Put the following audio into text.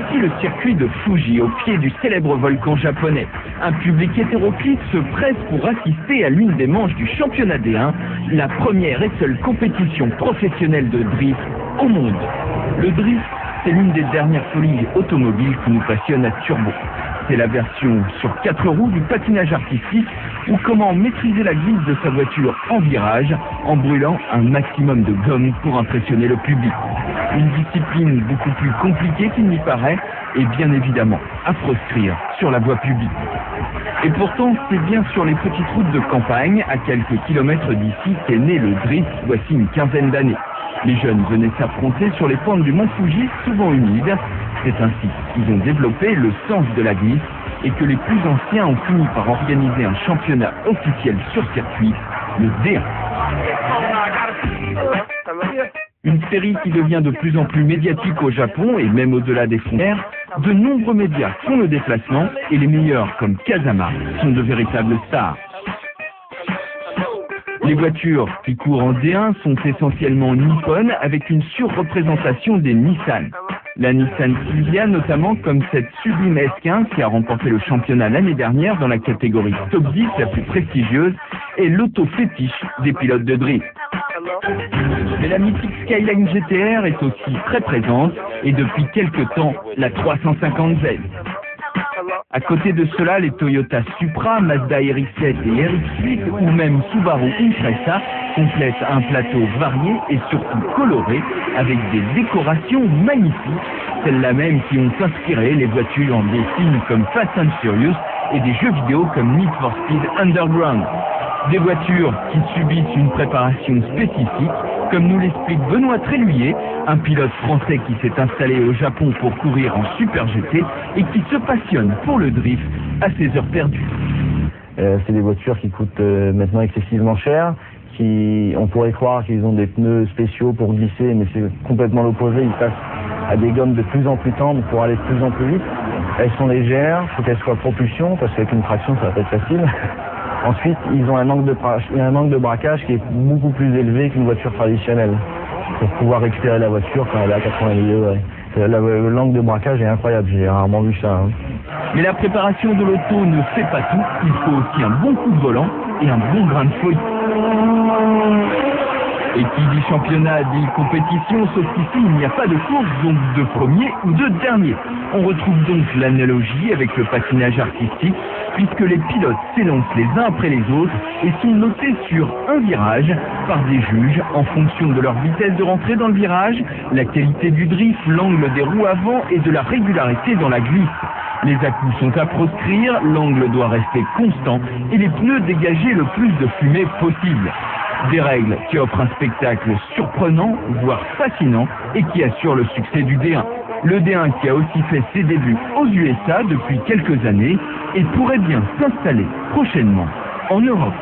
Voici le circuit de Fuji, au pied du célèbre volcan japonais. Un public hétéroclite se presse pour assister à l'une des manches du championnat D1, la première et seule compétition professionnelle de drift au monde. Le drift, c'est l'une des dernières folies automobiles qui nous passionne à Turbo. C'est la version sur 4 roues du patinage artistique ou comment maîtriser la glisse de sa voiture en virage en brûlant un maximum de gomme pour impressionner le public. Une discipline beaucoup plus compliquée qu'il n'y paraît et bien évidemment à proscrire sur la voie publique. Et pourtant, c'est bien sur les petites routes de campagne, à quelques kilomètres d'ici, qu'est né le drift voici une quinzaine d'années. Les jeunes venaient s'affronter sur les pentes du mont Fuji, souvent humides. C'est ainsi qu'ils ont développé le sens de la glisse et que les plus anciens ont fini par organiser un championnat officiel sur circuit, le D1. Une série qui devient de plus en plus médiatique au Japon et même au-delà des frontières. De nombreux médias font le déplacement et les meilleurs, comme Kazama, sont de véritables stars. Les voitures qui courent en D1 sont essentiellement nippones avec une surreprésentation des Nissan. La Nissan Silvia notamment, comme cette sublime S15 qui a remporté le championnat l'année dernière dans la catégorie Top 10 la plus prestigieuse, est l'auto-fétiche des pilotes de drift. Mais la mythique Skyline GTR est aussi très présente et depuis quelques temps la 350Z. À côté de cela, les Toyota Supra, Mazda RX-7 et RX-8 ou même Subaru Impreza complètent un plateau varié et surtout coloré avec des décorations magnifiques, celles-là même qui ont inspiré les voitures des films comme Fast and Furious et des jeux vidéo comme Need for Speed Underground. Des voitures qui subissent une préparation spécifique, comme nous l'explique Benoît Tréluyer, un pilote français qui s'est installé au Japon pour courir en Super GT et qui se passionne pour le drift à ses heures perdues. C'est des voitures qui coûtent maintenant excessivement cher, on pourrait croire qu'ils ont des pneus spéciaux pour glisser, mais c'est complètement l'opposé, ils passent à des gommes de plus en plus tendres pour aller de plus en plus vite. Elles sont légères, il faut qu'elles soient propulsion, parce qu'avec une traction ça va pas être facile. Ensuite, ils ont un angle de braquage qui est beaucoup plus élevé qu'une voiture traditionnelle, pour pouvoir récupérer la voiture quand elle est à 90 degrés. L'angle de braquage est incroyable, j'ai rarement vu ça. Mais la préparation de l'auto ne fait pas tout, il faut aussi un bon coup de volant et un bon grain de folie. Et qui dit championnat dit compétition, sauf qu'ici il n'y a pas de course, donc de premier ou de dernier. On retrouve donc l'analogie avec le patinage artistique, puisque les pilotes s'élancent les uns après les autres et sont notés sur un virage par des juges en fonction de leur vitesse de rentrée dans le virage, la qualité du drift, l'angle des roues avant et de la régularité dans la glisse. Les à-coups sont à proscrire, l'angle doit rester constant et les pneus dégager le plus de fumée possible. Des règles qui offrent un spectacle surprenant, voire fascinant, et qui assurent le succès du D1. Le D1 qui a aussi fait ses débuts aux USA depuis quelques années et pourrait bien s'installer prochainement en Europe.